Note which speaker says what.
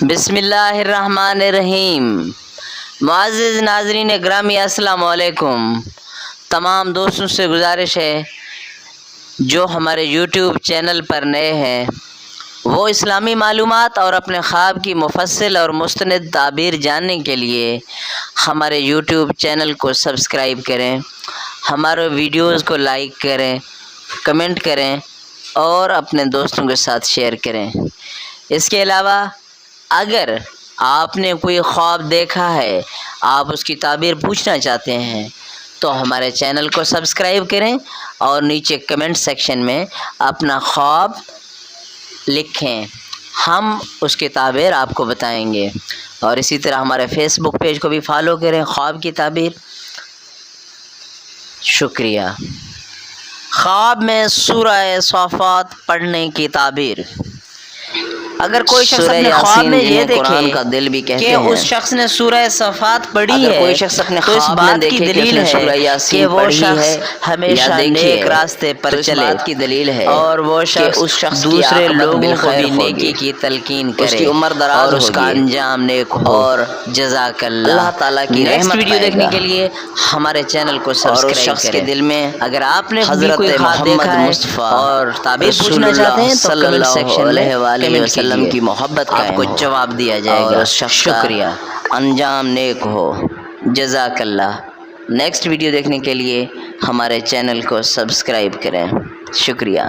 Speaker 1: بسم اللہ الرحمن الرحیم۔ معزز ناظرین گرامی السلام علیکم۔ تمام دوستوں سے گزارش ہے جو ہمارے یوٹیوب چینل پر نئے ہیں وہ اسلامی معلومات اور اپنے خواب کی مفصل اور مستند تعبیر جاننے کے لیے ہمارے یوٹیوب چینل کو سبسکرائب کریں، ہمارے ویڈیوز کو لائک کریں، کمنٹ کریں اور اپنے دوستوں کے ساتھ شیئر کریں۔ اس کے علاوہ اگر آپ نے کوئی خواب دیکھا ہے، آپ اس کی تعبیر پوچھنا چاہتے ہیں تو ہمارے چینل کو سبسکرائب کریں اور نیچے کمنٹ سیکشن میں اپنا خواب لکھیں، ہم اس کی تعبیر آپ کو بتائیں گے۔ اور اسی طرح ہمارے فیس بک پیج کو بھی فالو کریں، خواب کی تعبیر۔ شکریہ۔ خواب میں سورہ صافات پڑھنے کی تعبیر۔ اگر کوئی شخص اپنے خواب میں یہ دیکھے کہ اس شخص نے سورہ صافات پڑھی ہے تو اس بات کی دلیل ہے کہ وہ شخص ہمیشہ نیک راستے پر چلے اور وہ شخص دوسرے لوگوں کو بھی نیکی کی تلقین کرے اور اس کا انجام نیک ہو۔ اور جزاک اللہ تعالیٰ کی نیکسٹ ویڈیو دیکھنے کے لیے ہمارے چینل کو سبسکرائب کریں۔ کے دل میں اگر آپ نے بھی کوئی خواب دیکھا ہے اور تعبیر پوچھنا چاہتے ہیں تو کمنٹ سیکشن میں کمنٹ کیجئے، کی محبت کا آپ کو جواب دیا جائے گا۔ شکریہ۔ انجام نیک ہو۔ جزاک اللہ۔ نیکسٹ ویڈیو دیکھنے کے لیے ہمارے چینل کو سبسکرائب کریں۔ شکریہ۔